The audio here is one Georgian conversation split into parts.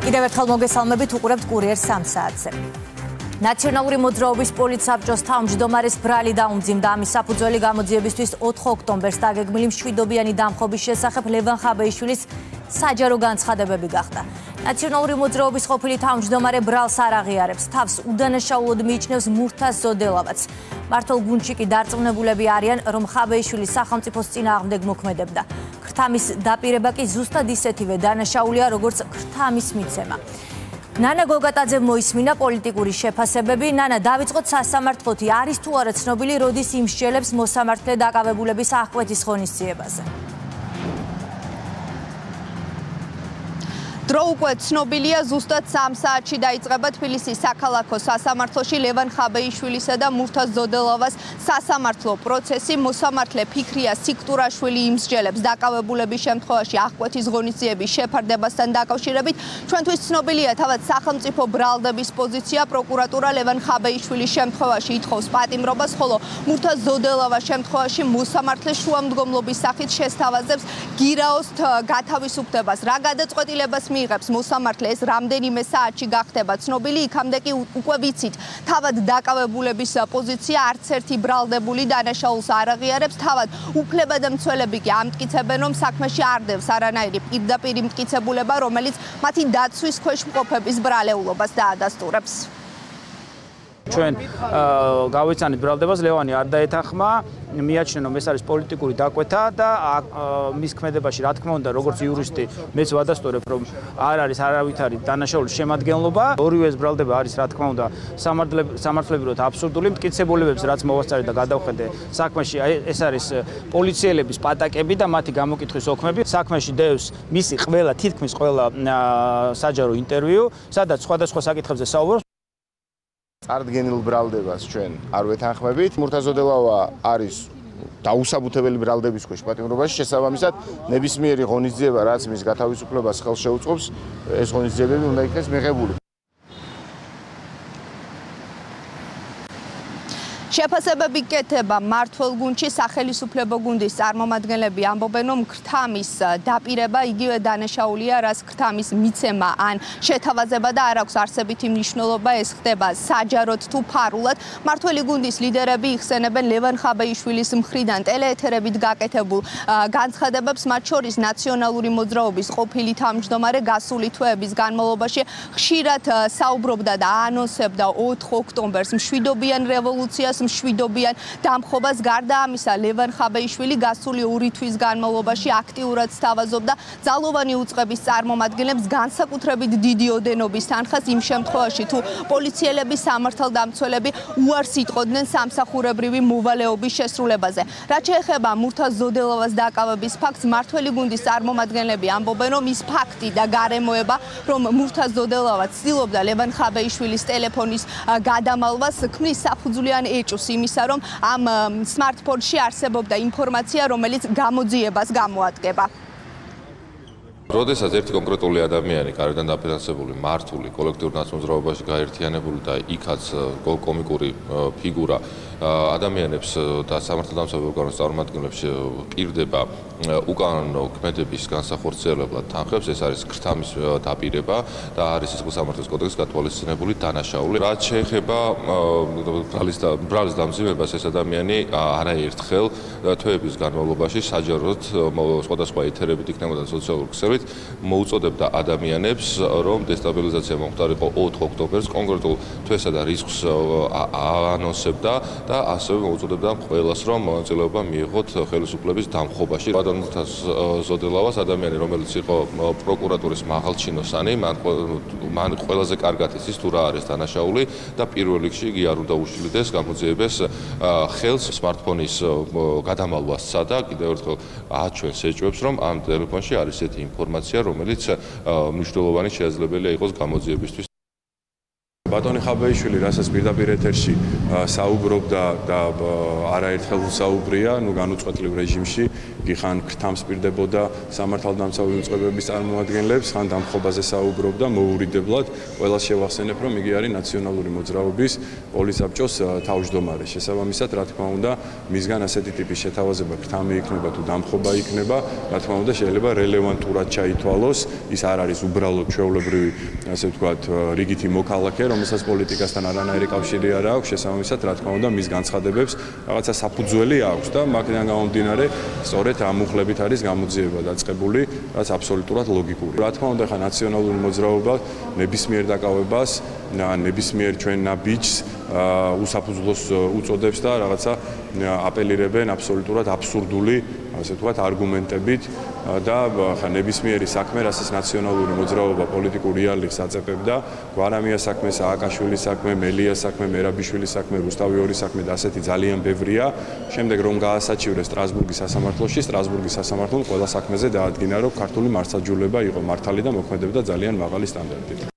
კიდევ ერთხელ მოგესალმებით, უყურებთ კურიერ 3 საათზე. ნაციონალური მოძრაობის პოლიცსაბჭოს თავმჯდომარეს ბრალი დაუმძიმდა. ამის საფუძველი გამოძიებისთვის 4 ოქტომბერს დაგეგმილი მშვიდობიანი დამხობის შესახებ ლევან ხაბეიშვილის საჯარო განცხადებები გახდა. ნაციონალური მოძრაობის ყოფილი თავმჯდომარე ბრალს არ აღიარებს, თავს უდანაშაულოდ მიიჩნევს მურთაზ ზოდელავაც. მართლ გუნდში კი დარწმუნებულები არიან, რომ ხაბეიშვილი სახელმწიფოს წინააღმდეგ მოქმედებდა. ქრთამის დაპირება კი ზუსტად ისეთივე დანაშაულია, როგორც ქრთამის მიცემა. ნანა გოგატაძემ მოისმინა პოლიტიკური შეფასებები. ნანა, დავიწყოთ სასამართლოთი. არის თუ არა ცნობილი, როდის იმსჯელებს მოსამართლე დაკავებულების აღკვეთის ღონისძიებაზე? დრო უკვე ცნობილია, ზუსტად 3 საათში დაიწყება თბილისის საქალაქო სასამართლოში ლევან ხაბეიშვილისა და მურთაზ ზოდელავას სასამართლო პროცესი. მოსამართლე ფიქრია სიქტურაშვილი იმსჯელებს დაკავებულების შემთხვევაში აღკვეთის ღონისძიების შეფარდებასთან დაკავშირებით. ჩვენთვის ცნობილია თავად სახელმწიფო ბრალდების პოზიცია. პროკურატურა ლევან ხაბეიშვილის შემთხვევაში ითხოვს პატიმრობას, ხოლო მურთაზ ზოდელავას შემთხვევაში მოსამართლე შუამდგომლობის სახით შესთავაზებს გირაოს გათავისუფლებას. რა გადაწყვეტილებას მიიღებს მოსამართლე, ეს რამდენიმე საათში გახდება ცნობილი. იქამდე კი უკვე ვიცით, თავად დაკავებულების პოზიცია არც ერთი ბრალდებული დანაშაულს არ აღიარებს. თავად უფლებადამცველები კი ამტკიცებენ, რომ საქმეში არ დევს არანაირი პირდაპირ მტკიცებულება, რომელიც მათი დაცვის ქვეშ მყოფების ბრალეულობას დაადასტურებს. ჩვენ გავიცანით ბრალდებას, ლევანი არ დაეთანხმა, მიაჩნია, რომ ეს არის პოლიტიკური დაკვეთა და მის ქმედებაში, რა თქმა უნდა, როგორც იურისტი, მეც ვადასტურებ, რომ არ არის არავითარი დანაშაულის შემადგენლობა. ორივე ეს ბრალდება არის, რა თქმა უნდა, სამართლებრივად აბსურდული. მტკიცებულებებს, რაც მოვასწარე და გადავხედე საქმეში, ეს არის პოლიციელების პატაკები და მათი გამოკითხვის ოქმები. საქმეში დევს მისი თითქმის ყველა საჯარო ინტერვიუ, სადაც სხვადასხვა საკითხებზე საუბრობს. წარდგენილ ბრალდებას ჩვენ არ ვეთანხმებით. მურთაზ ზოდელავა არის დაუსაბუთებელი ბრალდების ქვეშ პატიმრობაში. შესაბამისად, ნებისმიერი ღონისძიება, რაც მის გათავისუფლებას ხელს შეუწყობს, ეს ღონისძიებები უნდა იქნეს მიღებული. შეფასებები კეთება მართლ გუნდში. სახელისუფლებო გუნდის წარმომადგენლები ამბობენ, რომ ქრთამის დაპირება იგივე დანაშაულია, რაც ქრთამის მიცემა ან შეთავაზება და არ აქვს არსებითი მნიშვნელობა, ეს ხდება საჯაროდ თუ ფარულად. მართლი გუნდის ლიდერები იხსენებენ ლევან ხაბეიშვილის მხრიდან ტელეეთერებით გაკეთებულ განცხადებებს, მათ შორის ნაციონალური მოძრაობის ყოფილი თავმჯდომარე გასული თვეების განმავლობაში ხშირად საუბრობდა და აანონსებდა 4 ოქტომბერს მშვიდობიან რევოლუციას, მშვიდობიან დამხობას. გარდა ამისა, ლევან ხაბეიშვილი გასული 2 თვის განმავლობაში აქტიურად სთავაზობდა ძალოვანი უწყების წარმომადგენლებს განსაკუთრებით დიდი ოდენობის თანხას იმ შემთხვევაში, თუ პოლიციელები, სამართალდამცველები უარს იტყოდნენ სამსახურებრივი მოვალეობის შესრულებაზე. რაც შეეხება მურთაზ ზოდელავას დაკავების ფაქტს, მართველი გუნდის წარმომადგენლები ამბობენ, რომ ის ფაქტი და გარემოება, რომ მურთაზ ზოდელავა ცდილობდა ლევან ხაბეიშვილის ტელეფონის გადამალვას, ქმნის საფუძვლიან ეჭვს იმისა, რომ ამ სმარტფონში არსებობდა ინფორმაცია, რომელიც გამოძიებას გამოადგება. როდესაც ერთი კონკრეტული ადამიანი, გარედან დაფინანსებული, მართული, კოლექტიურ ნაცმოძრაობაში გაერთიანებული და იქაც კომიკური ფიგურა ადამიანებს და სამართალდამცავ ორგანოს წარმომადგენლებს პირდება უკანონო ქმედების განსახორციელებლად თანხებს, ეს არის ქრთამის დაპირება და არის სამართლის კოდექსის გათვალისწინებული დანაშაული. რაც შეეხება ბრალის დამძიმებას, ეს ადამიანი არაერთხელ თვეების განმავლობაში საჯაროდ სხვადასხვა ეთერებით იქნებოდა სოციალურ ქსელით მოუწოდებდა ადამიანებს, რომ დესტაბილიზაცია მომხდარიყო 4 ოქტომბერს, კონკრეტულ თვესა და რისკს აანონსებდა და ასევე მოუწოდებდა ყველას, რომ მონაწილეობა მიიღოთ ხელისუფლების დამხობაში. მურთაზ ზოდელავას ადამიანი, რომელიც იყო პროკურატურის მაღალჩინოსანი, მან ყველაზე კარგად იცის თუ რა არის დანაშაული და პირველ რიგში იგი არ უნდა უშლიდეს გამოძიებას ხელს სმარტფონის გადამალვას სცადა. კიდევ ერთხელ აჩვენს ეჭვებს, რომ ამ ტელეფონში არის ესეთი ინფორმაცია, რომელიც მნიშვნელოვანი შესაძლებელია იყოს გამოძიებისთვის. ბატონი ხაბეიშვილი, რასაც პირდაპირ ეთერში საუბრობდა და არაერთხელ საუბრია, განუწყვეტლივ რეჟიმში, ხან ქრთამს პირდებოდა სამართალდამცავი უწყებების წარმომადგენლებს, ხან დამხობაზე საუბრობდა მოურიდებლად. ყველას შევახსენებ, რომ იგი არის ნაციონალური მოძრაობის პოლიცაბჭოს თავმჯდომარე. შესაბამისად, რა თქმა უნდა, მისგან ასეთი ტიპის შეთავაზება ქრთამი იქნება თუ დამხობა იქნება, რა თქმა უნდა, შეიძლება რელევანტურად ჩაითვალოს. ის არ არის უბრალოდ ჩვეულებრივი, ასე ვთქვათ, რიგითი მოქალაქე, რომელსაც პოლიტიკასთან არანაირი კავშირი არ აქვს, შესაბამისად, რა თქმა უნდა, მის განცხადებებს რაღაცა საფუძველი აქვს და მაგიდან გამომდინარე, სწორედ ამ უხლებით არის გამოძიება დაწყებული, რაც აბსოლუტურად ლოგიკური. რა თქმა უნდა, ხა ნაციონალური მოძრაობა ნებისმიერ დაკავებას, ნებისმიერ ჩვენ ნაბიჯს უსაფუძვლოს უწოდებს და რაღაცა აპელირებენ აბსოლუტურად აბსურდული, ასე ვთქვათ, არგუმენტებით და ხა ნებისმიერი საქმე, რასაც ნაციონალური მოძრაობა პოლიტიკური იარლიხს აწეპებდა, გვარამიას საქმე, სააკაშვილის საქმე, მელიას საქმე, მერაბიშვილის საქმე, რუსთავიორის საქმე და ასეთი ძალიან ბევრია. შემდეგ რომ გაასაჩივრეს სტრასბურგის სასამართლოში, სტრასბურგის სასამართლომ ყველა საქმეზე დაადგინა, რომ ქართული მართლმსაჯულება იყო მართალი და მოქმედებდა ძალიან მაღალი სტანდარტით.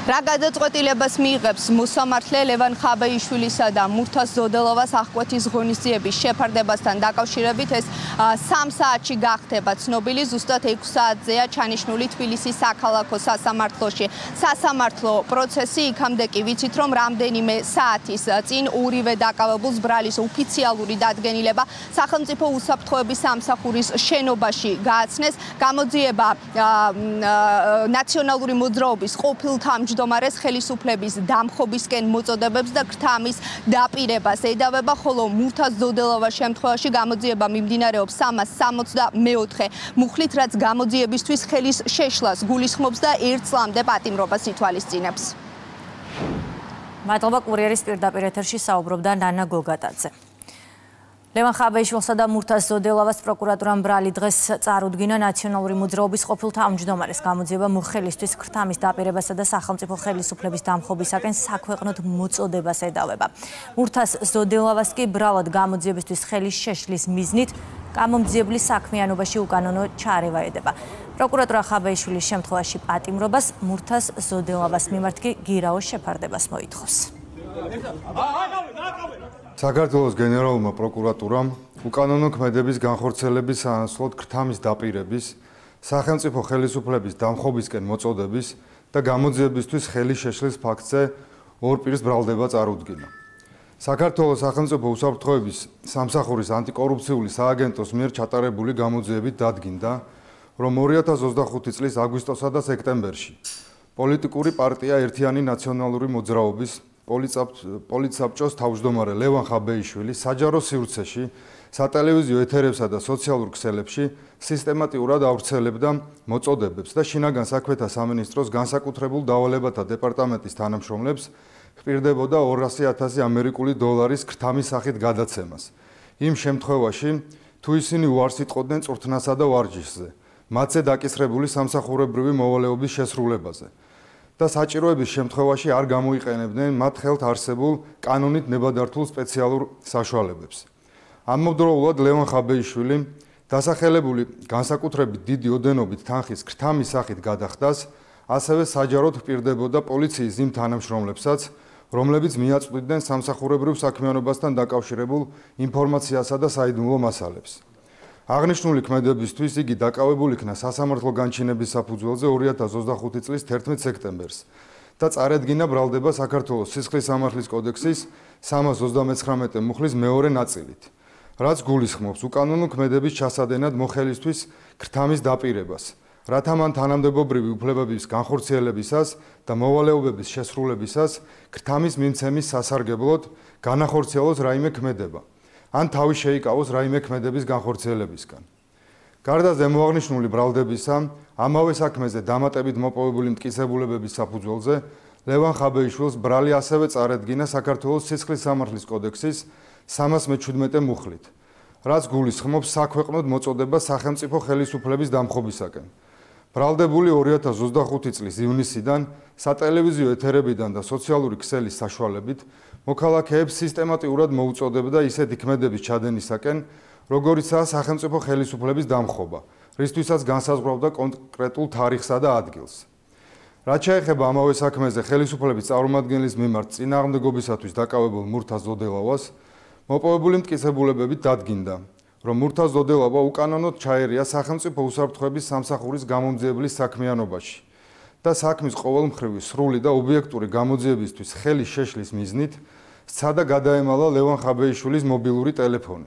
რა გადაწყვეტილებას მიიღებს მოსამართლე ლევან ხაბეიშვილისა და მურთაზ ზოდელოვას აღკვეთის ღონისძიების შეფარდებასთან დაკავშირებით ეს 3 საათში გახდება ცნობილი, ზუსტად 6 საათზეა ჩანიშნული თბილისის საქალაქო სასამართლოში. სასამართლო პროცესი იქამდე კი ვიცით, რომ რამდენიმე საათის წინ ორივე დაკავებულს ბრალის ოფიციალური დადგენილება სახელმწიფო უსაფრთხოების სამსახურის შენობაში გააცნეს. გამოძიება ნაციონალური მოძრაობის ყოფილ თავმჯდომარეს ხელისუფლების დამხობისკენ მოწოდებებს და ქრთამის დაპირებას ედავება, ხოლო მურთაზ ზოდელოვას შემთხვევაში გამოძიება მიმდინარეობს 364 მუხლით, რაც გამოძიებისთვის ხელის შეშლას გულისხმობს და 1 წლამდე პატიმრობას ითვალისწინებს. მადლობა, კურიერის პირდაპირ ეთერში საუბრობდა ნანა გოგატაძე. ლევან ხაბეიშვილსა და მურთაზ ზოდელოვას პროკურატურამ ბრალი დღეს წარუდგინა ნაციონალური მოძრაობის ყოფილ თავმჯდომარეს გამოძიება მუხელისთვის ქრთამის დაპირებასა და სახელმწიფო ხელისუფლების დამხობისაკენ საქვეყნოდ მოწოდებას ედავება. მურთაზ ზოდელოვას კი ბრალად გამოძიებისთვის ხელის შეშლის მიზნით გამომძიებლის საქმიანობაში უკანონო ჩარევა ედება. პროკურატურა ხაბეიშვილის შემთხვევაში პატიმრობას, მურთაზ ზოდელოვას მიმართ კი გირაოს შეფარდებას მოითხოვს. საქართველოს გენერალურმა პროკურატურამ უკანონო ქმედების განხორციელების სანაცვლოდ ქრთამის დაპირების, სახელმწიფო ხელისუფლების დამხობისკენ მოწოდების და გამოძიებისთვის ხელის შეშლის ფაქტზე ორ პირს ბრალდება წარუდგინა. საქართველოს სახელმწიფო უსაფრთხოების სამსახურის ანტიკორუფციული სააგენტოს მიერ ჩატარებული გამოძიებით დადგინდა, რომ 2025 წლის აგვისტოსა და სექტემბერში პოლიტიკური პარტია ერთიანი ნაციონალური მოძრაობის პოლიცაბჭოს თავმჯდომარე ლევან ხაბეიშვილი საჯარო სივრცეში, სატელევიზიო ეთერებსა და სოციალურ ქსელებში სისტემატიურად ავრცელებდა მოწოდებებს და შინაგან საქმეთა სამინისტროს განსაკუთრებულ დავალებათა დეპარტამენტის თანამშრომლებს ჰპირდებოდა 200,000 ამერიკული დოლარის ქრთამის სახით გადაცემას. იმ შემთხვევაში, თუ ისინი უარს იტყოდნენ წვრთნასა და ვარჯიშზე, მათზე დაკისრებული სამსახურებრივი მოვალეობის შესრულებაზე. და საჭიროების შემთხვევაში არ გამოიყენებდნენ მათ ხელთ არსებულ კანონით ნებადართულ სპეციალურ საშუალებებს. ამავდროულად ლევან ხაბეიშვილი დასახელებული განსაკუთრებით დიდი ოდენობით თანხის ქრთამის სახით გადახდას, ასევე საჯაროდ ჰპირდებოდა პოლიციის იმ თანამშრომლებსაც, რომლებიც მიაწვდიდნენ სამსახურებრივ საქმიანობასთან დაკავშირებულ ინფორმაციასა და საიდუმლო მასალებს. აღნიშნული ქმედებისთვის იგი დაკავებული იქნა სასამართლო განჩინების საფუძველზე 2025 წლის 11 სექტემბერს და წარედგინა ბრალდება საქართველოს სისხლის სამართლის კოდექსის 329 მუხლის მეორე ნაწილით, რაც გულისხმობს უკანონო ქმედების ჩასადენად მოხელისთვის ქრთამის დაპირებას, რათა მან თანამდებობრივი უფლებების განხორციელებისას და მოვალეობების შესრულებისას ქრთამის მიმცემის სასარგებლოდ განახორციელოს რაიმე ქმედება. ან თავი შეიკავოს რაიმე ქმედების განხორციელებისგან. გარდა ზემოაღნიშნული ბრალდებისა, ამავე საქმეზე დამატებით მოპოვებული მტკიცებულებების საფუძველზე ლევან ხაბეიშვილს ბრალი ასევე წარედგინა საქართველოს სისხლის სამართლის კოდექსის 317 მუხლით, რაც გულისხმობს საქვეყნოდ მოწოდებას სახელმწიფო ხელისუფლების დამხობისაკენ. ბრალდებული 2025 წლის ივნისიდან სატელევიზიო ეთერებიდან და სოციალური ქსელის საშუალებით მოქალაქეებს სისტემატიურად მოუწოდებდა ისეთი ქმედების ჩადენისაკენ, როგორიცაა სახელმწიფო ხელისუფლების დამხობა, რისთვისაც განსაზღვრავდა კონკრეტულ თარიღსა და ადგილს. რაც შეეხება ამავე საქმეზე ხელისუფლების წარმომადგენლის მიმართ წინააღმდეგობისათვის დაკავებულ მურთაზ ზოდელავას, მოპოვებული მტკიცებულებებით დადგინდა, რომ მურთაზ ზოდელავა უკანონოდ ჩაერია სახელმწიფო უსაფრთხოების სამსახურის გამომძიებლის საქმიანობაში და საქმის ყოველმხრივი სრული და ობიექტური გამოძიებისთვის ხელის შეშლის მიზნით სცადა გადაემალა ლევან ხაბეიშვილის მობილური ტელეფონი,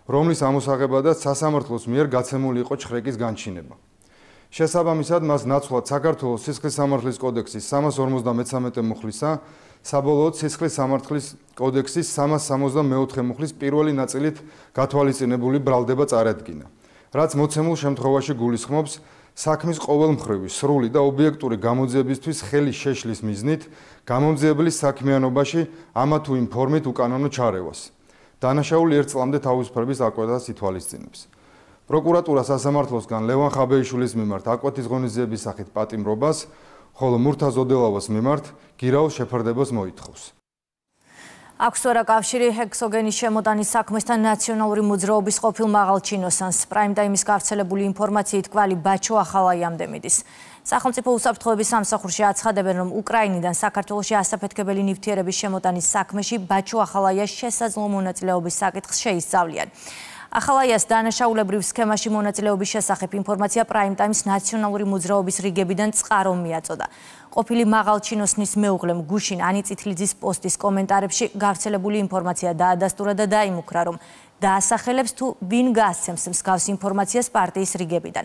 რომლის ამოსაღებადაც სასამართლოს მიერ გაცემული იყო ჩხრეკის განჩინება. შესაბამისად, მას ნაცვლად საქართველოს სისხლის სამართლის კოდექსის 353 მუხლისა, საბოლოოდ სისხლის სამართლის კოდექსის 364 მუხლის პირველი ნაწილით გათვალისწინებული ბრალდება წარადგინა, რაც მოცემულ შემთხვევაში გულისხმობს საქმის ყოველმხრივი, სრული და ობიექტური გამოძიებისთვის ხელის შეშლის მიზნით გამომძიებლის საქმიანობაში ამა თუ იმ ფორმით უკანონო ჩარევას. დანაშაული 1 წლამდე თავისუფლების აკვეთას ითვალისწინებს. პროკურატურა სასამართლოსგან ლევან ხაბეიშვილის მიმართ აკვეთის ღონისძიების სახით პატიმრობას, ხოლო მურთაზ ზოდელავას მიმართ გირაოს შეფარდებას მოითხოვს. აქვს თუ არა კავშირი ჰექსოგენის შემოტანის საქმესთან ნაციონალური მოძრაობის ყოფილ მაღალჩინოსანს. პრაიმ ტაიმის გავრცელებული ინფორმაციით კვალი ბაჩო ახალაიამდე მიდის. სახელმწიფო უსაფრთხოების სამსახურში აცხადებენ, რომ უკრაინიდან საქართველოში ასაფეთქებელი ნივთიერების შემოტანის საქმეში ბაჩო ახალაიას შესაძლო მონაწილეობის საკითხს შეისწავლიან. ახალაიას დანაშაულებრივ სქემაში მონაწილეობის შესახებ ინფორმაცია პრაიმ ტაიმს ნაციონალური მოძრაობის რიგებიდან წყარომ მიაწოდა. ყოფილი მაღალჩინოსნის მეუღლემ გუშინ ანი წითლიძის პოსტის კომენტარებში გავრცელებული ინფორმაცია დაადასტურა და დაიმუქრა, რომ დაასახელებს თუ ვინ გასცემს მსგავს ინფორმაციას პარტიის რიგებიდან.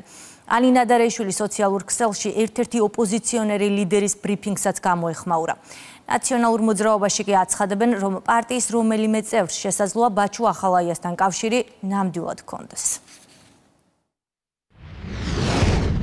ანი ნადარეიშვილი სოციალურ ქსელში ერთ-ერთი ოპოზიციონერი ლიდერის ბრიფინგსაც გამოეხმაურა. ნაციონალურ მოძრაობაში კი აცხადებენ, რომ პარტიის რომელიმე წევრს შესაძლოა ბაჩო ახალაიასთან კავშირი ნამდვილად ჰქონდეს.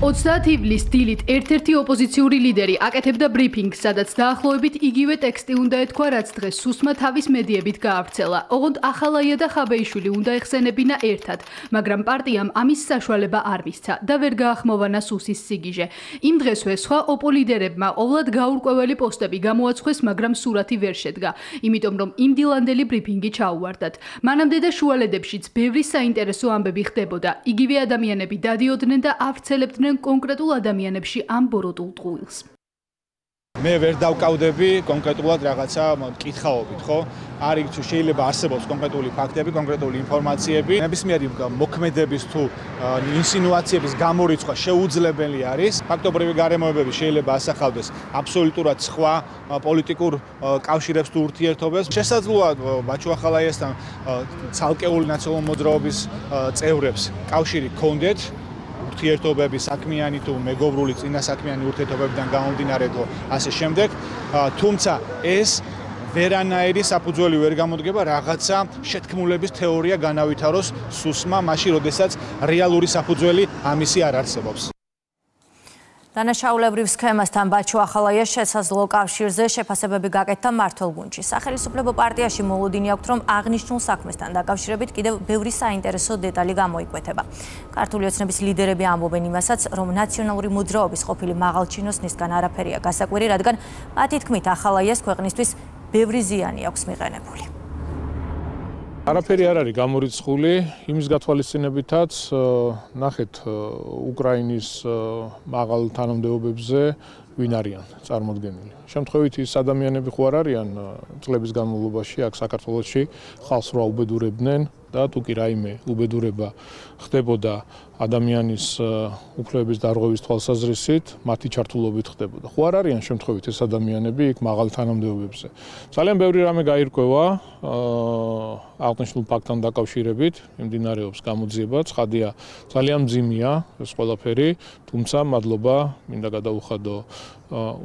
30 ივლისს დილით ერთ-ერთი ოპოზიციური ლიდერი აკეთებდა ბრიფინგს, სადაც დაახლოებით იგივე ტექსტი უნდა ეთქვა, რაც დღეს სუსმა თავის მედიებით გაავრცელა. ოღონდ ახალაია და ხაბეიშვილი უნდა ეხსენებინა ერთად, მაგრამ პარტიამ ამის საშუალება არ მისცა და ვერ გაახმოვანა სუსის სიგიჟე. იმ დღესვე სხვა ოპო ლიდერებმა ყოვლად გაურკვეველი პოსტები გამოაცხეს, მაგრამ სურათი ვერ შედგა, იმიტომ რომ იმდილანდელი ბრიფინგი ჩაუვარდათ. მანამდე და შუალედებშიც ბევრი საინტერესო ამბები ხდებოდა. იგივე ადამიანები დადიოდნენ და ავრცელებდნენ კონკრეტულ ადამიანებში ამ ბოროტულ ტყუილს. მე ვერ დავკავდები კონკრეტულად რაღაცა მკითხაობით, ხო? არის თუ შეიძლება არსებობს კონკრეტული ფაქტები, კონკრეტული ინფორმაციები, ნებისმიერი მოქმედების თუ ინსინუაციების გამორიცხვა შეუძლებელი არის. ფაქტობრივი გარემოებები შეიძლება ასახავდეს აბსოლუტურად სხვა პოლიტიკურ კავშირებს თუ ურთიერთობებს. შესაძლოა ბაჩო ახალაიასთან ცალკეული ნაციონალური მოძრაობის წევრებს კავშირი ჰქონდეთ. ურთიერთობები საქმიანი თუ მეგობრული წინასაქმიანი ურთიერთობებიდან გამომდინარე თუ ასე შემდეგ, თუმცა ეს ვერანაირი საფუძველი ვერ გამოდგება რაღაცა შეთქმულების თეორია განავითაროს სუსმა, მაშინ როდესაც რეალური საფუძველი ამისი არ არსებობს. დანაშაულებრივ სქემასთან ბაჩო ახალაიას შესაძლო კავშირზე შეფასებები გაკეთდა მმართველ გუნდში. სახელმწიფო პარტიაში მოლოდინი აქვთ, რომ აღნიშნულ საქმესთან დაკავშირებით კიდევ ბევრი საინტერესო დეტალი გამოიკვეთება. ქართული ოცნების ლიდერები ამბობენ იმასაც, რომ ნაციონალური მოძრაობის ყოფილი მაღალჩინოსნისგან არაფერია გასაკვირი, რადგან მათი თქმით ახალაიას ქვეყნისთვის ბევრი ზიანი აქვს მიყენებული. არაფერი არ არის გამორიცხული, იმის გათვალისწინებითაც ნახეთ უკრაინის მაღალ თანამდებობებზე ვინ არიან წარმოდგენილი. შემთხვევით ის ადამიანები ხო არ არიან წლების განმავლობაში აქ საქართველოში ხალხს რა უბედურებდნენ და თუ კი რაიმე უბედურება ხდებოდა ადამიანის უფლებების დარღვევის თვალსაზრისით, მათი ჩართულობით ხდებოდა. ხო არ არიან შემთხვევით ეს ადამიანები იქ მაღალ თანამდებობებზე. ძალიან ბევრი რამე გაირკვევა აღნიშნულ ფაქტთან დაკავშირებით, მიმდინარეობს გამოძიება, ცხადია, ძალიან მძიმეა ეს ყველაფერი, თუმცა მადლობა მინდა გადაუხადო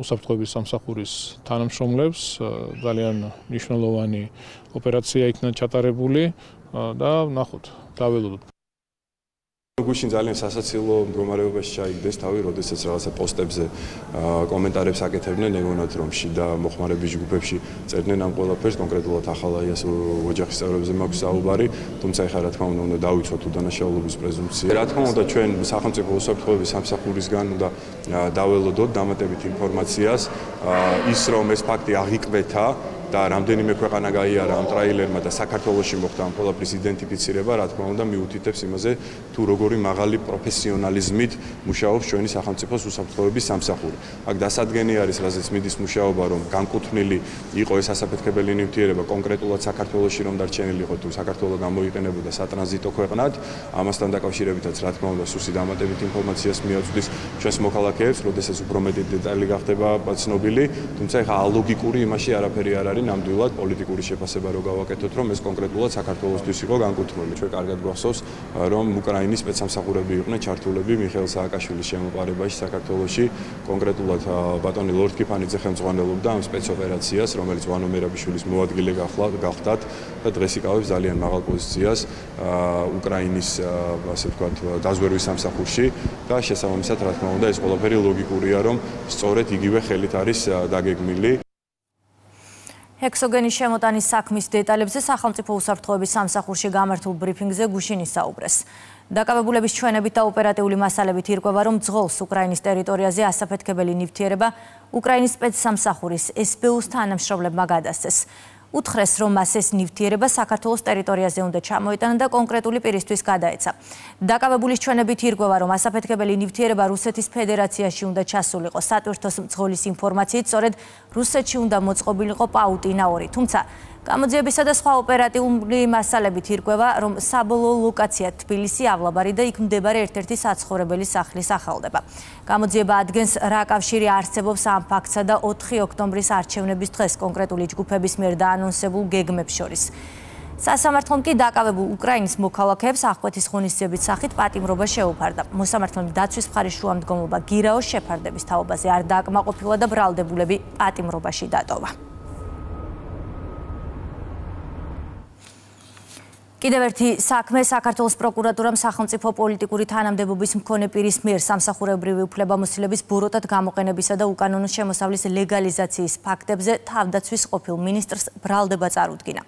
უსაფრთხოების სამსახურის თანამშრომლებს, ძალიან მნიშვნელოვანი ოპერაცია იქნა ჩატარებული და ნახოთ, დაველოდოთ. გუშინ ძალიან სასაცილო მდგომარეობაში ჩაიგდეს თავი, როდესაც რაღაცა პოსტებზე კომენტარებს აკეთებდნენ ეგონათ რომში და მოხმარების ჯგუფებში წერდნენ ამ ყველაფერს, კონკრეტულად ახალაიას ოჯახის წევრებზე მაქვს საუბარი, თუმცა ეხლა რა თქმა უნდა დავიცვათ უდანაშაულობის პრეზუმპცია. რა თქმა უნდა ჩვენ სახელმწიფო უსაფრთხოების სამსახურისგან უნდა დაველოდოთ დამატებით ინფორმაციას, ის რომ ეს ფაქტი აღიკვეთა და რამდენიმე ქვეყანა გაიარა ამ ტრაილერმა და საქართველოში მოხდა ამ ყველაფრის იდენტიფიცირება, რა თქმა უნდა, მიუთითებს იმაზე, თუ როგორი მაღალი პროფესიონალიზმით მუშაობს ჩვენი სახელმწიფოს უსაფრთხოების სამსახური. აქ დასადგენი არის, რაზეც მიდის მუშაობა, რომ განკუთვნილი იყო ეს ასაფეთქებელი ნივთიერება კონკრეტულად საქართველოში რომ დარჩენილიყო, თუ საქართველო გამოიყენებოდა სატრანზიტო ქვეყნად, ამასთან დაკავშირებითაც, რა თქმა უნდა, სუსი დამატებით ინფორმაციას მიაწვდის ჩვენს მოქალაქეებს, როდესაც უფრო მეტი დეტალი გახდება ცნობილი, თუმცა ეხლა ალოგიკური იმაში არაფერი არ არის, ნამდვილად პოლიტიკური შეფასება რო გავაკეთოთ, რომ ეს კონკრეტულად საქართველოსთვის იყო განკუთვნილი. ჩვენ კარგად გვახსოვს, რომ უკრაინის სპეცსამსახურები იყვნენ ჩართულები მიხეილ სააკაშვილის შემოყარებაში საქართველოში, კონკრეტულად ბატონი ლორდ კიფანიძე ხელმძღვანელობდა ამ სპეცოპერაციას, რომელიც ვანო მერაბიშვილის მოადგილე გახდათ და დღეს იკავებს ძალიან მაღალ პოზიციას უკრაინის, ასე ვთქვათ, დაზვერვის სამსახურში და შესაბამისად, რა თქმა უნდა, ეს ყველაფერი ლოგიკურია, რომ სწორედ იგივე ხელით არის დაგეგმილი. ჰექსოგენის შემოტანის საქმის დეტალებზე სახელმწიფო უსაფრთხოების სამსახურში გამართულ ბრიფინგზე გუშინ ისაუბრეს. დაკავებულების ჩვენებით და ოპერატიული მასალებით ირკვევა, რომ ძღოლს უკრაინის ტერიტორიაზე ასაფეთქებელი ნივთიერება უკრაინის სპეცსამსახურის SBU-ს თანამშრომლებმა გადასცეს. უთხრეს, რომ მას ეს ნივთიერება საქართველოს ტერიტორიაზე უნდა ჩამოიტანა და კონკრეტული პირისთვის გადაეცა. დაკავებულის ჩვენებით ირკვევა, რომ ასაფეთქებელი ნივთიერება რუსეთის ფედერაციაში უნდა ჩასულიყო. სატვირთოს მძღოლის ინფორმაციით, სწორედ რუსეთში უნდა მოწყობილიყო პაუტინა 2, თუმცა გამოძიებისა და სხვა ოპერატიული მასალებით ირკვევა, რომ საბოლოო ლოკაცია თბილისი, ავლაბარი და იქ მდებარე ერთ-ერთი საცხოვრებელი სახლის ახალდება. გამოძიება ადგენს, რა კავშირი არსებობს ამ ფაქტსა და 4 ოქტომბრის არჩევნების დღეს კონკრეტული ჯგუფების მიერ დაანონსებულ გეგმებს შორის. სასამართლომ კი დაკავებულ უკრაინის მოქალაქეებს აღკვეთის ღონისძიების სახით პატიმრობა შეუფარდა. მოსამართლემ დაცვის მხარის შუამდგომლობა გირაოს შეფარდების თაობაზე არ დააკმაყოფილა და ბრალდებულები პატიმრობაში დატოვა. კიდევ ერთი საქმე საქართველოს პროკურატურამ სახელმწიფო პოლიტიკური თანამდებობის მქონე პირის მიერ სამსახურებრივი უფლებამოსილების ბოროტად გამოყენებისა და უკანონო შემოსავლის ლეგალიზაციის ფაქტებზე თავდაცვის ყოფილ მინისტრს ბრალდება წარუდგინა.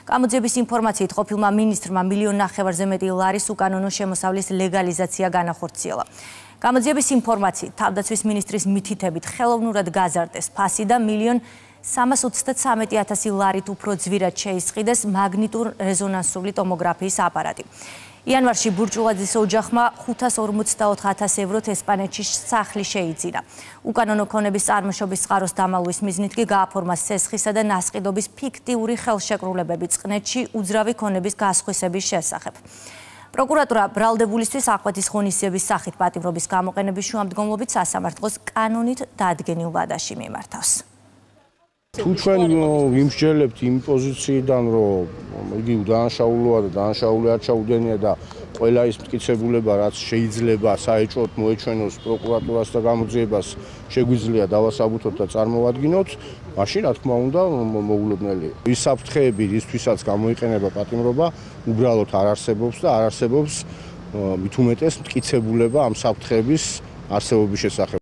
გამოძიების ინფორმაციით ყოფილმა მინისტრმა 1,5 მილიონზე მეტი ლარის უკანონო შემოსავლის ლეგალიზაცია განახორციელა. გამოძიების ინფორმაციით თავდაცვის მინისტრის მითითებით ხელოვნურად გაზარდეს ფასი და 1,323,000 ლარით უფრო ძვირად შეისყიდეს მაგნიტურ რეზონანსული ტომოგრაფიის აპარატი. იანვარში ბურჭულაძის ოჯახმა 554,000 ევროთ ესპანეთში სახლი შეიძინა. უკანონო ქონების წარმოშობის წყაროს დამალვის მიზნით კი გააფორმა სესხისა და ნასყიდობის ფიქტიური ხელშეკრულებები წყნეთში უძრავი ქონების გასხვისების შესახებ. პროკურატურა ბრალდებულისთვის აღკვეთის ღონისძიების სახით პატიმრობის გამოყენების შუამდგომლობით სასამართლოს კანონით დადგენილ ვადაში მიმართავს. თუ ჩვენ ვიმსჯელებთ იმ პოზიციიდან, რომ იგი დაანშაულოა და დაანშაული არ ჩაუდენია და ყველა ის მტკიცებულება, რაც შეიძლება საეჭვოდ მოეჩვენოს პროკურატურას და გამოძიებას, შეგვიძლია დავასაბუთოთ და წარმოვადგინოთ, მაშინ რა თქმა უნდა მოულოდნელი. ის საფრთხეები, რისთვისაც გამოიყენება პატიმრობა, უბრალოდ არ არსებობს და არ არსებობს მით უმეტეს მტკიცებულება ამ საფრთხეების არსებობის შესახებ.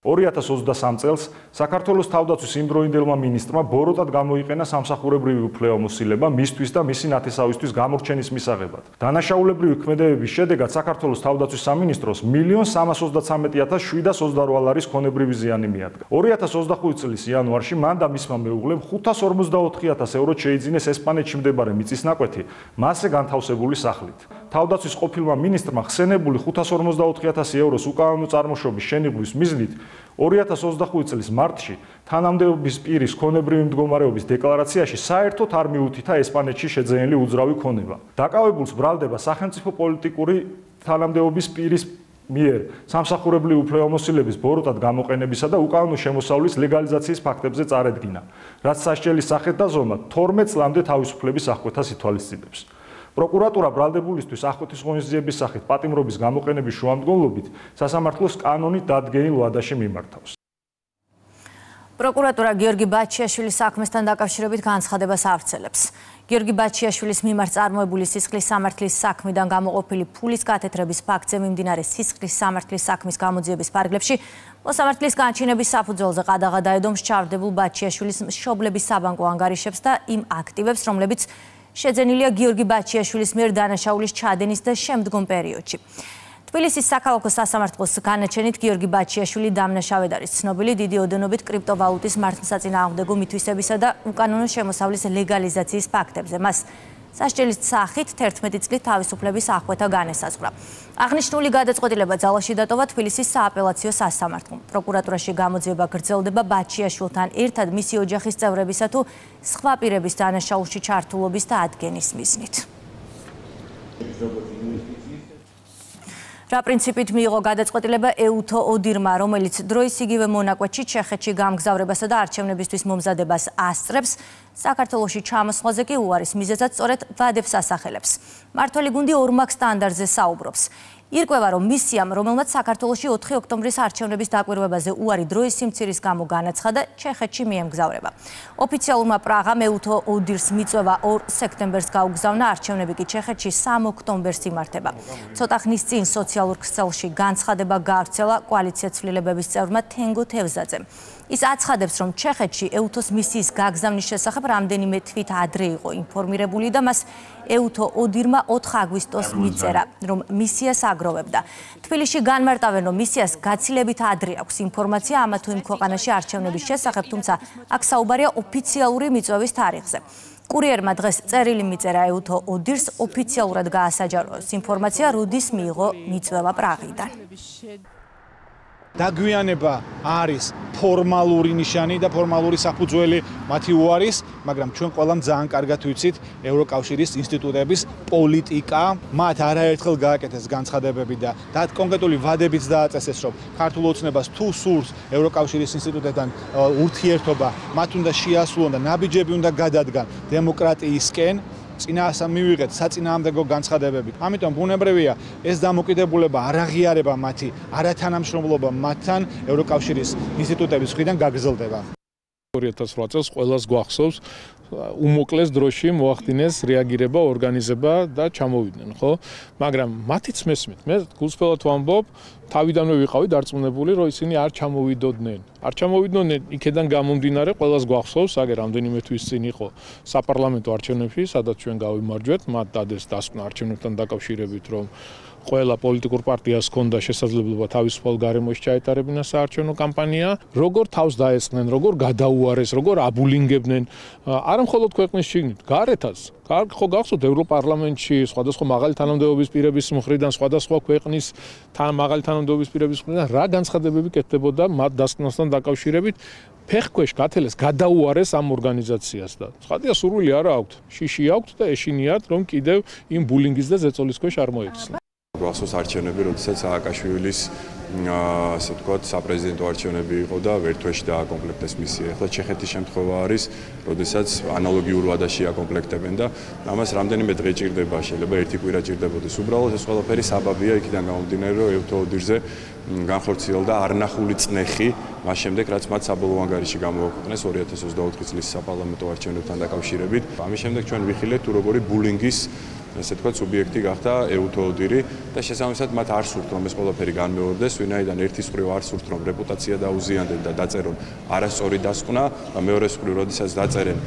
2023 წელს საქართველოს თავდაცვის იმდროინდელმა მინისტრმა ბოროტად გამოიყენა სამსახურებრივი უფლებამოსილება მისთვის და მისი ნათესავისთვის გამორჩენის მისაღებად. დანაშაულებრივი ქმედებების შედეგად საქართველოს თავდაცვის სამინისტროს 1,313,728 ლარის ქონებრივი ზიანი მიადგა. 2025 წლის იანვარში მან და მისმა მეუღლემ 554,000 ევროთ შეიძინეს ესპანეთში მდებარე მიწისნაკვეთი მასზე განთავსებული სახლით. თავდაცვის ყოფილმა მინისტრმა ხსენებული 554,000 ევროს უკანონო წარმოშობის შენიღვის მიზნით 2025 წლის მარტში თანამდებობის პირის ქონებრივი მდგომარეობის დეკლარაციაში საერთოდ არ მიუთითა ესპანეთში შეძენილი უძრავი ქონება. დაკავებულს ბრალდება სახელმწიფო პოლიტიკური თანამდებობის პირის მიერ სამსახურებრივი უფლებამოსილების ბოროტად გამოყენებისა და უკანონო შემოსავლის ლეგალიზაციის ფაქტებზე წარედგინა, რაც სასჯელის სახით და ზომად 12 წლამდე თავისუფლების აღკვეთას ითვალისწინებს. პროკურატურა ბრალდებულისთვის აღკვეთის ღონისძიების სახით პატიმრობის გამოყენების შუამდგომლობით სასამართლოს კანონით დადგენილ ვადაში მიმართავს. პროკურატურა გიორგი ბაჩიაშვილის საქმესთან დაკავშირებით განცხადებას ავრცელებს. გიორგი ბაჩიაშვილის მიმართ წარმოებული სისხლის სამართლის საქმიდან გამოყოფილი ფულის გათეთრების ფაქტზე მიმდინარე სისხლის სამართლის საქმის გამოძიების ფარგლებში მოსამართლის განჩინების საფუძველზე ყადაღა დაედო მსჯავრდებულ ბაჩიაშვილის მშობლების საბანკო ანგარიშებს და იმ აქტივებს, რომლებიც შეძენილია გიორგი ბაჩიაშვილის მიერ დანაშაულის ჩადენის და შემდგომ პერიოდში. თბილისის საქალაქო სასამართლოს განაჩენით გიორგი ბაჩიაშვილი დამნაშავედ არის ცნობილი დიდი ოდენობით კრიპტოვალუტის მართლსაწინააღმდეგო მითვისებისა და უკანონო შემოსავლის ლეგალიზაციის ფაქტებზე. მას სასჯელის სახით 11 წლით თავისუფლების აღკვეთა განესაზღვრა. აღნიშნული გადაწყვეტილება ძალაში დატოვა თბილისის სააპელაციო სასამართლომ. პროკურატურაში გამოძიება გრძელდება ბაჩიაშვილთან ერთად მისი ოჯახის წევრებისა თუ სხვა პირების დანაშაულში ჩართულობის და ადგენის მიზნით. რა პრინციპით მიიღო გადაწყვეტილება ეუთო ოდირმა, რომელიც დროის იგივე მონაკვეთში ჩეხეთში გამგზავრებასა და არჩევნებისთვის მომზადებას ასწრებს, საქართველოში ჩამოსვლაზე კი უარის მიზეზად სწორედ ვადებს ასახელებს. მმართველი გუნდი ორმაგ სტანდარტზე საუბრობს. ირკვევა, რომ მისიამ, რომელმაც საქართველოში 4 ოქტომბრის არჩევნების დაკვირვებაზე უარი დროის სიმცირის გამო განაცხადა და ჩეხეთში მიემგზავრება. ოფიციალურმა პრაღამ ეუთო ოდირს მიწვევა 2 სექტემბერს გაუგზავნა, არჩევნები კი ჩეხეთში 3 ოქტომბერს იმართება. ცოტა ხნის წინ სოციალურ ქსელში განცხადება გაავრცელა კოალიცია ცვლილებების წევრმა თენგო თევზაძემ. ის აცხადებს, რომ ჩეხეთში ეუთოს მისიის გაგზავნის შესახებ რამდენიმე თვით ადრე იყო ინფორმირებული და მას ეუთო ოდირმა 4 აგვისტოს მიწერა, რომ მისიას აგროვებდა. თბილისში განმარტავენ, რომ მისიას გაცილებით ადრე აქვს ინფორმაცია ამა თუ იმ ქვეყანაში არჩევნების შესახებ, თუმცა აქ საუბარია ოფიციალური მიწვევის თარიღზე. კურიერმა დღეს წერილი მიწერა ეუთო ოდირს ოფიციალურად გაასაჯაროოს ინფორმაცია, როდის მიიღო მიწვევა პრაღიდან. დაგვიანება არის ფორმალური ნიშანი და ფორმალური საფუძველი მათი უარის, მაგრამ ჩვენ ყველამ ძალიან კარგად ვიცით ევროკავშირის ინსტიტუტების პოლიტიკა, მათ არაერთხელ გააკეთეს განცხადებები და კონკრეტული ვადებიც დააწესეს, რომ ქართულ ოცნებას თუ სურს ევროკავშირის ინსტიტუტებთან ურთიერთობა, მათ უნდა შეასრულონ და ნაბიჯები უნდა გადადგან დემოკრატიისკენ. წინაასა მივიღეთ საწინააღმდეგო განცხადებები. ამიტომ ბუნებრივია ეს დამოკიდებულება არ აღიარება მათი არათანამშრომლობა მათთან ევროკავშირის ინსტიტუტების მხრიდან გაგრძელდება. 2008 წელს ყველას გვახსოვს უმოკლეს დროში მოახდინეს რეაგირება, ორგანიზება და ჩამოვიდნენ, ხო? მაგრამ მათიც მესმით. მე გულწრფელად ვამბობ, თავიდანვე ვიყავი დარწმუნებული, რომ ისინი არ ჩამოვიდოდნენ. არ ჩამოვიდოდნენ იქედან გამომდინარე, ყველას გვახსოვს, აგერ რამდენიმე თვის წინ იყო საპარლამენტო არჩევნებში, სადაც ჩვენ გავიმარჯვეთ, მათ დადეს დასკვნა არჩევნებთან დაკავშირებით, რომ ყველა პოლიტიკურ პარტიას ჰქონდა შესაძლებლობა თავისუფალ გარემოში ჩაეტარებინა საარჩევნო კამპანია, როგორ თავს დაესხნენ, როგორ გადაუარეს, როგორ აბულინგებდნენ, არა მხოლოდ ქვეყნის შიგნით, გარეთაც. ხო გახსოვთ ევროპარლამენტში სხვადასხვა მაღალი თანამდებობის პირების მხრიდან, სხვადასხვა ქვეყნის მაღალი თანამდებობის პირების მხრიდან რა განცხადებები კეთდებოდა მათ დასკვნასთან დაკავშირებით, ფეხქვეშ გათელეს, გადაუარეს ამ ორგანიზაციას და ცხადია სურვილი არა აქვთ, შიში აქვთ და ეშინიათ, რომ კიდევ იმ ბულინგის და ზეწოლის ქვეშ არ მოექცნენ. გახსოვს არჩევნები, როდესაც სააკაშვილის ასე ვთქვათ, საპრეზიდენტო არჩევნები იყო და ვერ თვეში დააკომპლექტეს მისია. ახლა ჩეხეთის შემთხვევა არის, როდესაც ანალოგიურ ვადაში აკომპლექტებენ და ამას რამდენიმე დღე ჭირდება, შეიძლება ერთი კვირა ჭირდებოდეს. უბრალოდ ეს ყველაფერი საბაბია იქიდან გამომდინარე, რომ ეუთო ოდირზე განხორციელდა არნახული წნეხი, მას შემდეგ რაც მათ საბოლოო ანგარიში გამოაქვეყნეს 2024 წლის საპარლამენტო არჩევნებთან დაკავშირებით. ამის შემდეგ ჩვენ ვიხილეთ თუ როგორი ბულინგის ესე თქვა სუბიექტი გახდა ეუთო ოდირი და შესაბამისად მათ არ სურთ რომ ეს ყველაფერი განმეორდეს, ვინაიდან ერთის მხრივ არ სურთ რომ რეპუტაცია დაუზიანდენ და დაწერონ არასწორი დასკვნა და მეორეს მხრივ როდესაც დაწერენ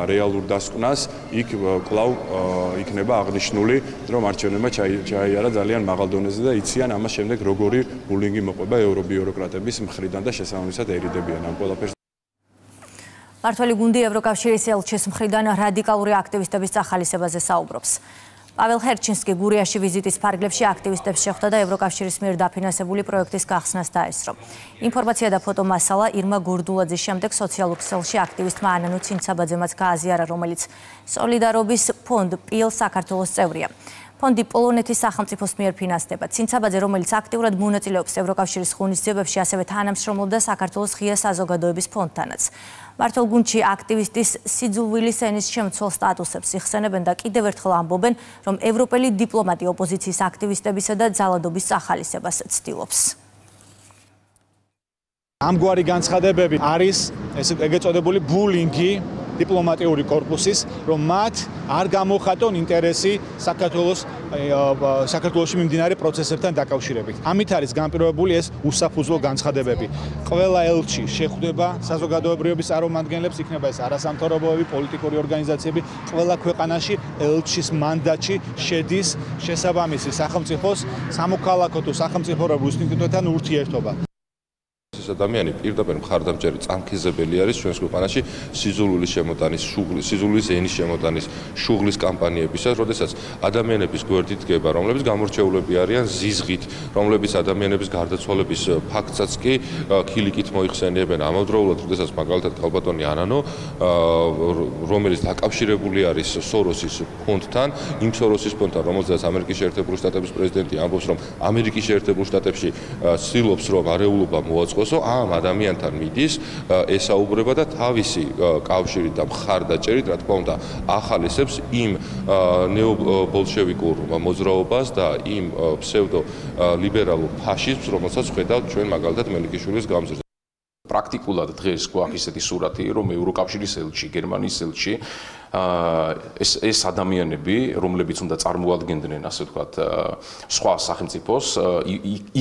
რეალურ დასკვნას, იქ კვლავ იქნება აღნიშნული რომ არჩევნებმა ჩაიარა ძალიან მაღალ დონეზე და იციან ამას შემდეგ როგორი ბულინგი მოყვება ევრობიუროკრატების მხრიდან და შესაბამისად ერიდებიან ამ ყველაფერს. მმართველი გუნდი ევროკავშირის ელჩის მხრიდან რადიკალური აქტივისტების წახალისებაზე საუბრობს. პაվել ჰერჩინსკი გურიაში ვიზიტის ფარგლებში აქტივისტებს შეხვდა და ევროკავშირის მიერ დაფინანსებული პროექტის გახსნას დაესწრო. ინფორმაცია და ფოტომასალა ირმა გურდულაძის შემდეგ სოციალურ ქსელში აქტივისტმა ანანუ ცინცაბაძემაც გააზიარა, რომელიც სოლიდარობის ფონდ პილ საქართველოს წევრია. ფონდი პოლონეთის სახელმწიფოს მიერ ფინანსდება. ცინცაბაძე, რომელიც აქტიურად მონაწილეობს ევროკავშირის ღონისძიებებში, ასევე თანამშრომლობდა საქართველოს ღია საზოგადოების ფონდთანაც. მმართველ გუნდში აქტივისტის სიძულვილის ენის შემცველ სტატუსებს იხსენებენ და კიდევ ერთხელ ამბობენ, რომ ევროპელი დიპლომატი ოპოზიციის აქტივისტებისა და ძალადობის წახალისებას ცდილობს. ამგვარი განცხადებები არის ეგეც წოდებული ბულინგი დიპლომატიური კორპუსის, რომ მათ არ გამოხატონ ინტერესი საქართველოში მიმდინარე პროცესებთან დაკავშირებით. ამით არის განპირობებული ეს უსაფუძვლო განცხადებები. ყველა ელჩი შეხვდება საზოგადოებრივების წარმომადგენლებს, იქნება ეს არასამთავრობოები, პოლიტიკური ორგანიზაციები, ყველა ქვეყანაში ელჩის მანდატში შედის შესაბამისი სახელმწიფოს სამოქალაქო თუ სახელმწიფოებრივ ინსტიტუტებთან ურთიერთობა. ეს ადამიანი პირდაპირ მხარდამჭერი წამქეზებელი არის ჩვენს ქვეყანაში სიზულულის შემოტანის, სიზულულის ენის შემოტანის, შუღლის კამპანიებისას, როდესაც ადამიანების გვერდით დგება, რომლებიც გამორჩეულები არიან ზიზღით, რომლებიც ადამიანების გარდაცვალების ფაქტსაც კი ქილიკით მოიხსენიებენ. ამავდროულად, როდესაც მაგალითად ქალბატონი ანანო, რომელიც დაკავშირებული არის სოროსის ფონდთან, იმ სოროსის ფონდთან, რომელზეც ამერიკის შეერთებული შტატების პრეზიდენტი ამბობს, რომ ამერიკის შეერთებულ შტატებში ცდილობს, რომ არეულობა მოაწყოს, ამ ადამიანთან მიდის, ესაუბრება და თავისი კავშირით და მხარდაჭერით, რა თქმა უნდა, ახალისებს იმ ნეობოლშევიკურ მოძრაობას და იმ ფსევდოლიბერალურ ფაშიზმს, რომელსაც ხედავთ ჩვენ მაგალითად მელიქიშვილის გამზირზე. პრაქტიკულად დღეს გვაქვს ისეთი სურათი, რომ ევროკავშირის ელჩი, გერმანიის ელჩი ეს ადამიანები, რომლებიც უნდა წარმოადგენდნენ, ასე ვთქვათ, სხვა სახელმწიფოს,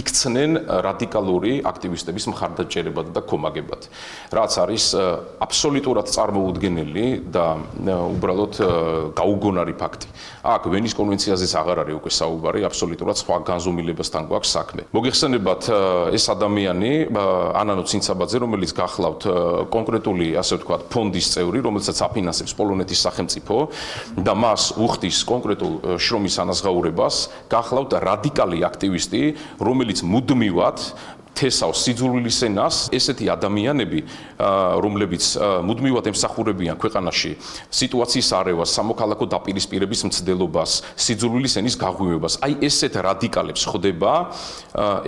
იქცნენ რადიკალური აქტივისტების მხარდაჭერებად და კომაგებად. რაც არის აბსოლუტურად წარმოუდგენელი და უბრალოდ გაუგონარი ფაქტი. აქ ვენის კონვენციაზეც აღარ არის უკვე საუბარი, აბსოლუტურად სხვა განზომილებასთან გვაქვს საქმე. მოგეხსენებათ ეს ადამიანი, ანანო ცინცაბაძე, რომელიც გახლავთ კონკრეტული, ასე ვთქვათ, ფონდის წევრი, რომელსაც აფინანსებს პოლონეთის სახელმწიფო და მას უხდის კონკრეტულ შრომის ანაზღაურებას, გახლავთ რადიკალი აქტივისტი, რომელიც მუდმივად თესავს სიძულვილის ენას, ესეთი ადამიანები, რომლებიც მუდმივად ემსახურებიან ქვეყანაში სიტუაციის არევას, სამოქალაქო დაპირისპირების მცდელობას, სიძულვილის ენის გაღვივებას. აი ესეთ რადიკალებს ხდება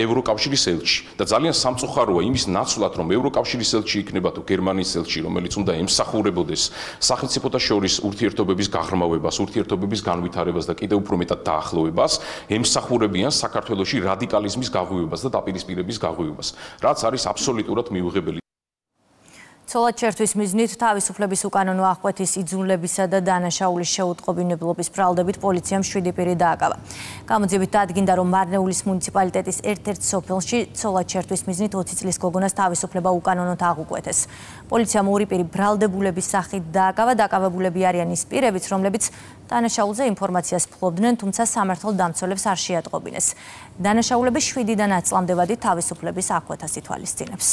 ევროკავშირის ელჩი და ძალიან სამწუხაროა იმის ნაცვლად, რომ ევროკავშირის ელჩი იქნება თუ გერმანიის ელჩი, რომელიც უნდა ემსახურებოდეს სახელმწიფოთა შორის ურთიერთობების გაღრმავებას, ურთიერთობების განვითარებას და კიდევ უფრო მეტად დაახლოვებას, ემსახურებიან საქართველოში რადიკალიზმის გაღვივებას და დაპირისპირების რაც არის აბსოლუტურად მიუღებელი. ცოლად-ჩერთვის მიზნით თავისუფლების უკანონო აღკვეთის იძულებისა და დანაშაულის შეუტყობინებლობის ბრალდებით პოლიციამ 7 პირი დააკავა. გამოძიებით დადგინდა, რომ მარნეულის მუნიციპალიტეტის ერთ-ერთ სოფელში ცოლად-ჩერთვის მიზნით 20 წლის გოგონას თავისუფლება უკანონოდ აღუკვეთეს. პოლიციამ 2 პირი ბრალდებულების სახით დააკავა, დაკავებულები არიან ის პირებიც, რომლებიც დანაშაულზე ინფორმაციას ფლობდნენ, თუმცა სამართალდამცველებს არ შეატყობინეს. დანაშაულები 7-დან 10 წლამდე ვადით თავისუფლების აღკვეთას ითვალისწინებს.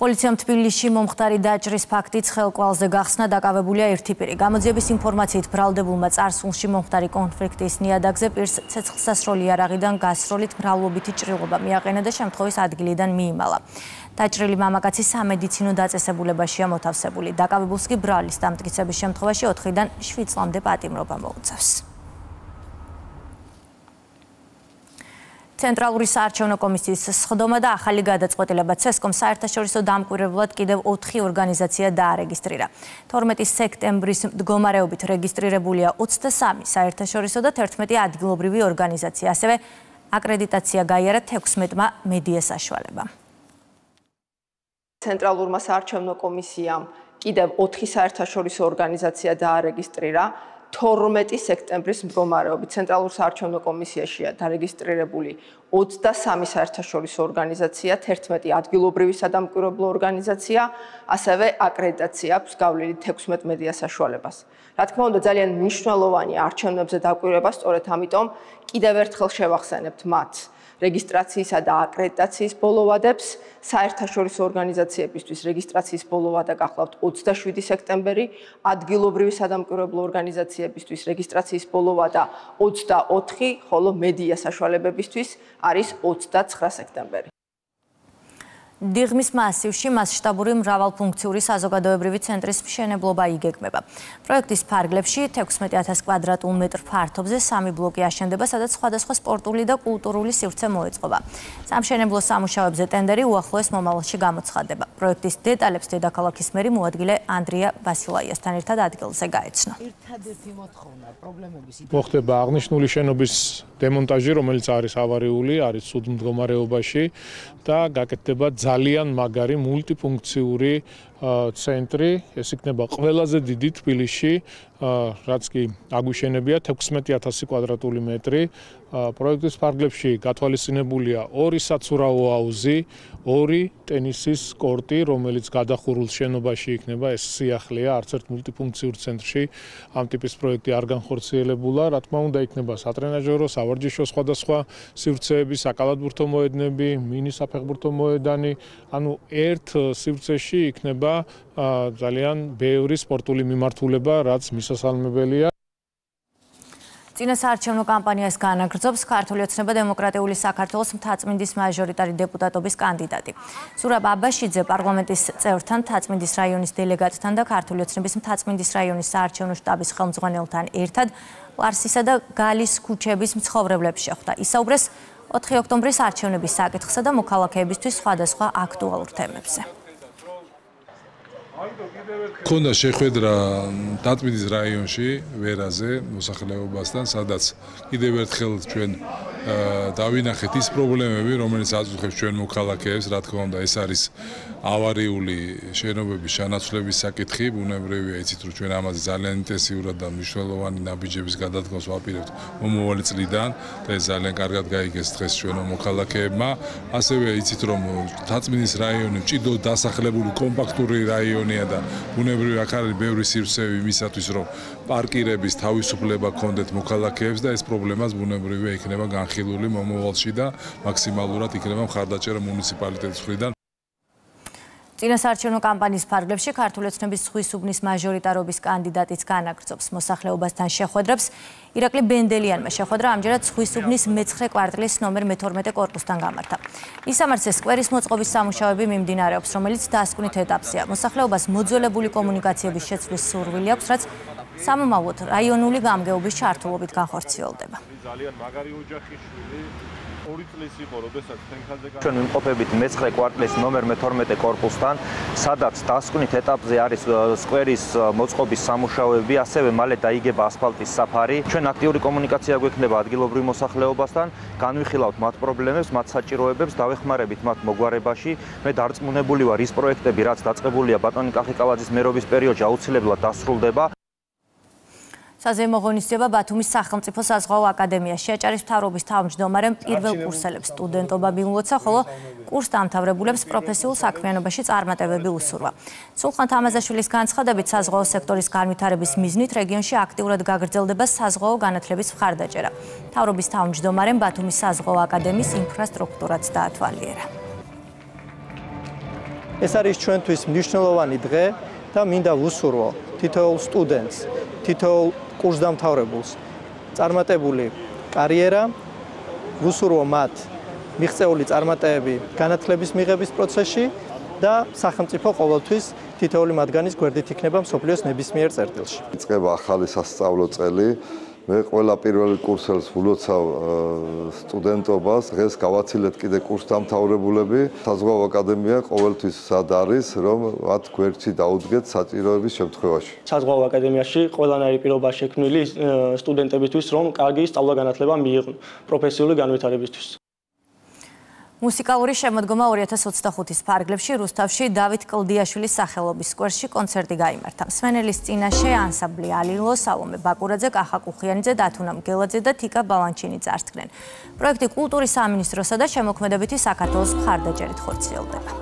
პოლიციამ თბილისში მომხდარი დაჭრის ფაქტით ხელკვალზე გახსნა, დაკავებულია 1 პირი. გამოძიების ინფორმაციით ბრალდებულმა წარსულში მომხდარი კონფლიქტის ნიადაგზე პირს ცეცხლსასროლი იარაღიდან გასროლით მრავლობითი ჭრილობა მიაყენა და შემთხვევის ადგილიდან მიიმალა. დაჭრილი მამაკაცი სამედიცინო დაწესებულებაშია მოთავსებული. დაკავებულს კი ბრალის დამტკიცების შემთხვევაში 4-დან 7 წლამდე პატიმრობა მოუწევს. ცენტრალური საარჩევნო კომისიის სხდომა და ახალი გადაწყვეტილება CESCOM საერთაშორისო დამკვირვებლად კიდევ 4 ორგანიზაცია დაარეგისტრირა. 12 სექტემბრის მდგომარეობით რეგისტრირებულია 23 საერთაშორისო და 11 ადგილობრივი ორგანიზაცია. ასევე აკრედიტაცია გაიარა 16-მა მედია საშუალებამ. ცენტრალურმა საარჩევნო კომისიამ კიდევ 4 საერთაშორისო ორგანიზაცია დაარეგისტრირა. 12 სექტემბრის მდგომარეობით ცენტრალურ საარჩევნო კომისიაშია დარეგისტრირებული 23 საერთაშორისო ორგანიზაცია, 11 ადგილობრივი სადამკვირვებლო ორგანიზაცია, ასევე აკრედიტაცია აქვს გავლილი 16 მედია საშუალებას. რა თქმა უნდა, ძალიან მნიშვნელოვანი არჩევნებზე დაკვირვება, სწორედ ამიტომ კიდევ ერთხელ შევახსენებთ მათ რეგისტრაციისა და აკრედიტაციის ბოლოვადებს. საერთაშორისო ორგანიზაციებისთვის რეგისტრაციის ბოლოვადა გახლავთ 27 სექტემბერი, ადგილობრივი სადამკვირვებლო ორგანიზაციებისთვის რეგისტრაციის ბოლოვადა 24, ხოლო მედია საშუალებებისთვის არის 29 სექტემბერი. დიღმის მასივში მასშტაბური მრავალფუნქციური საზოგადოებრივი ცენტრის მშენებლობა იგეგმება. პროექტის ფარგლებში 16,000 კვადრატულ მეტრ ფართობზე 3 ბლოკი აშენდება, სადაც სხვადასხვა სპორტული და კულტურული სივრცე მოეწყობა. სამშენებლო სამუშაოებზე ტენდერი უახლოეს მომავალში გამოცხადდება. პროექტის დეტალებს დედაქალაქის მერი მოადგილე ანდრია ბასილაიასთან ერთად ადგილზე გაეცნო. ერთადერთი მოთხოვნა პრობლემების მოხდება აღნიშნული შენობის დემონტაჟი, რომელიც არის ავარიული, არის ცუდ მდგომარეობაში და გაკეთდება ძალიან მაგარი მულტიფუნქციური ცენტრი, ეს იქნება ყველაზე დიდი თბილისში, რაც კი აგვიშენებია 16000 კვადრატული მეტრი. პროექტის ფარგლებში გათვალისწინებულია 2 საცურაო აუზი, 2 ტენისის კორტი, რომელიც გადახურულ შენობაში იქნება. ეს სიახლეა, არც ერთ მულტიფუნქციურ ცენტრში ამ ტიპის პროექტი არ განხორციელებულა. რა თქმა უნდა, იქნება სატრენაჟერო, სავარჯიშო სხვადასხვა სივრცეები, საკალათბურთო მოედნები, მინი საფეხბურთო მოედანი. ანუ ერთ სივრცეში იქნება ძალიან ბევრი სპორტული მიმართულება, რაც მისასალმებელია. წინასაარჩევნო კამპანიას განაგრძობს ქართული ოცნება დემოკრატიული საქართველოს მთაწმინდის მაჟორიტარი დეპუტატობის კანდიდატი. ზურაბ აბაშიძე პარლამენტის წევრთან, მთაწმინდის რაიონის დელეგატთან და ქართული ოცნების მთაწმინდის რაიონის საარჩევნო შტაბის ხელმძღვანელთან ერთად ლარსისა და გალის ქუჩების მცხოვრებლებს შეხვდა. ისაუბრეს 4 ოქტომბრის არჩევნების საკითხსა და მოქალაქეებისთვის სხვადასხვა აქტუალურ თემებზე. ქონდა შეხვედრა მთაწმინდის რაიონში ვერაზე მოსახლეობასთან, სადაც კიდევ ერთხელ ჩვენ დავინახეთ ის პრობლემები, რომელიც აწუხებს ჩვენ მოქალაქეებს, რა თქმა უნდა, ეს არის ავარიული შენობების შანაცვლების საკითხი, ბუნებრივია, იცით რომ ჩვენ ამაზე ძალიან ინტენსიურად და მნიშვნელოვანი ნაბიჯების გადადგმას ვაპირებთ მომავალი წლიდან და ეს ძალიან კარგად გაიგეს დღეს ჩვენო მოქალაქეებმა. ასევე იცით რომ მთაწმინდის რაიონი მჭიდროდ დასახლებული კომპაქტური რაიონია და ბუნებრივია აქ არის ბევრი სივრცე იმისათვის რომ პარკირების თავისუფლება გქონდეთ მოქალაქეებს და ეს პრობლემას ბუნებრივია იქნება განხილული მომავალში და მაქსიმალურად იქნება მხარდაჭერა მუნიციპალიტეტის მხრიდან. წინასაარჩევნო კამპანიის ფარგლებში ქართული ოცნების ზღვის უბნის მაჟორიტარობის კანდიდატიც განაგრძობს მოსახლეობასთან შეხვედრებს. ირაკლი ბენდელიანმა შეხვედრა ამჯერად ზღვის უბნის მე-9 კვარტლის ნომერ მე-12 კორპუსთან გამართა. ისამართზე სკვერის მოწყობის სამუშაოები მიმდინარეობს, რომელიც დასკვნით ეტაპზეა. მოსახლეობას მოძველებული კომუნიკაციების შეცვლის სურვილი აქვს, რაც სამომავლოდ რაიონული გამგეობის ჩართულობით განხორციელდება. ძალიან მაგარი ოჯახის შვილი 2 წლის იყო, როდესაც თენქაზე ჩვენ ვიმყოფებით მე-9 კვარტლის ნომერ მე-12 კორპუსთან, სადაც დასკვნით ეტაპზე არის სკვერის მოწყობის სამუშაოები, ასევე მალე დაიგება ასფალტის საფარი. ჩვენ აქტიური კომუნიკაცია გვექნება ადგილობრივ მოსახლეობასთან, განვიხილავთ მათ პრობლემებს, მათ საჭიროებებს, დავეხმარებით მათ მოგვარებაში. მე დარწმუნებული ვარ, ის პროექტები, რაც დაწყებულია ბატონი კახიკალაძის მერობის პერიოდში, აუცილებლად დასრულდება. საზეიმო ღონისძიება ბათუმის სახელმწიფო საზღვაო აკადემიაში შეაჭარის მთავრობის თავმჯდომარემ პირველ კურსელებს სტუდენტობა მიულოცა, ხოლო კურს დამთავრებულებს პროფესიულ საქმიანობაში წარმატებები უსურვა. სულხან თამაზაშვილის განცხადებით, საზღვაო სექტორის განვითარების მიზნით რეგიონში აქტიურად გაგრძელდება საზღვაო განათლების მხარდაჭერა. მთავრობის თავმჯდომარემ ბათუმის საზღვაო აკადემიის ინფრასტრუქტურაც დაათვალიერა. ეს არის ჩვენთვის მნიშვნელოვანი დღე და მინდა ვუსურვო თითოეულ სტუდენტს, თითოეულ კურსდამთავრებულს წარმატებული კარიერა, ვუსურვო მათ მიღწეული წარმატებები განათლების მიღების პროცესში და სახელმწიფო ყოველთვის თითოეული მათგანის გვერდით იქნება მსოფლიოს ნებისმიერ წერტილში. იწყება ახალი სასწავლო წელი. მე ყველა პირველი კურსელს ვლოცავ სტუდენტობას, დღეს გავაცილეთ კიდე კურსდამთავრებულები. საზღვაო აკადემია ყოველთვის სად არის, რომ მათ გვერდში დაუდგეთ საჭიროების შემთხვევაში. საზღვაო აკადემიაში ყველანაირი პირობა შექმნილი სტუდენტებისთვის, რომ კარგი სწავლა-განათლება მიიღონ პროფესიული განვითარებისთვის. მუსიკალური შემოდგომა 2025-ის ფარგლებში რუსთავში დავით კლდიაშვილის სახელობის სკვერში კონცერტი გაიმართა. მსმენელის წინაშე ანსამბლი ალილო, სალომე ბაკურაძე, კახა კუხიანიძე, დათუნა მგელაძე და თიკა ბალანჩინი წარსდგნენ. პროექტი კულტურის სამინისტროსა და შემოქმედებითი საქართველოს მხარდაჭერით ხორციელდება.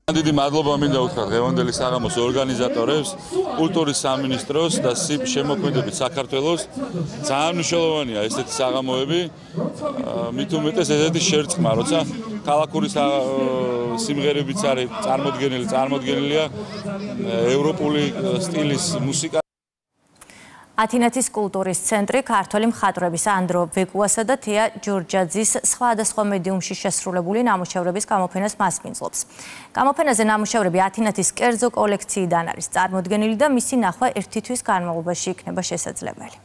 დიდი მადლობა მინდა უთხრა დღევანდელი საღამოს ორგანიზატორებს, კულტურის სამინისტროს და შემოქმედებით საქართველოს. ძალიან მნიშვნელოვანია ესეთი საღამოები, მით უმეტეს ესეთი შერწყმა, როცა ქალაქური სიმღერებიც არის წარმოდგენილია ევროპული სტილის მუსიკა. ათინათის კულტურის ცენტრი ქართველი მხატვრების ანდრო ვეკუასა და თეა ჯორჯაძის სხვადასხვა მედიუმში შესრულებული ნამუშევრების გამოფენას მასპინძლობს. გამოფენაზე ნამუშევრები ათინათის კერძო კოლექციიდან არის წარმოდგენილი და მისი ნახვა ერთი თვის განმავლობაში იქნება შესაძლებელი.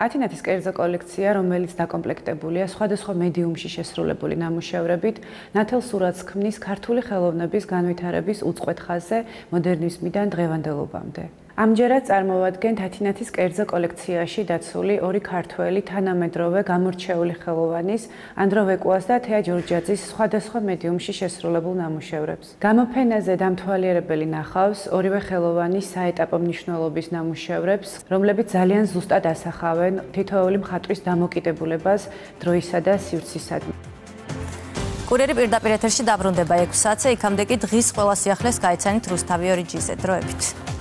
ათინათის კერძო კოლექცია, რომელიც დაკომპლექტებულია სხვადასხვა მედიუმში შესრულებული ნამუშევრებით, ნათელ სურათს ქმნის ქართული ხელოვნების განვითარების უწყვეტ ხაზზე მოდერნიზმიდან დღევანდელობამდე. ამჯერად წარმოვადგენთ ათინათის კერძო კოლექციაში დაცული ორი ქართველი თანამედროვე გამორჩეული ხელოვანის ანდროვე კუას და თეა ჯორჯაძის სხვადასხვა მედიუმში შესრულებულ ნამუშევრებს. გამოფენაზე დამთვალიერებელი ნახავს ორივე ხელოვანის საეტაპო მნიშვნელობის ნამუშევრებს, რომლებიც ძალიან ზუსტად ასახავენ თითოეული მხატვრის დამოკიდებულებას დროისა და სივრცისადმი. კურიერი პირდაპირ ეთერში დაბრუნდება 6 საათზე, იქამდე კი დღის ყველა სიახლეს გაიცანით რუსთავი 2G-ზე. დროებით.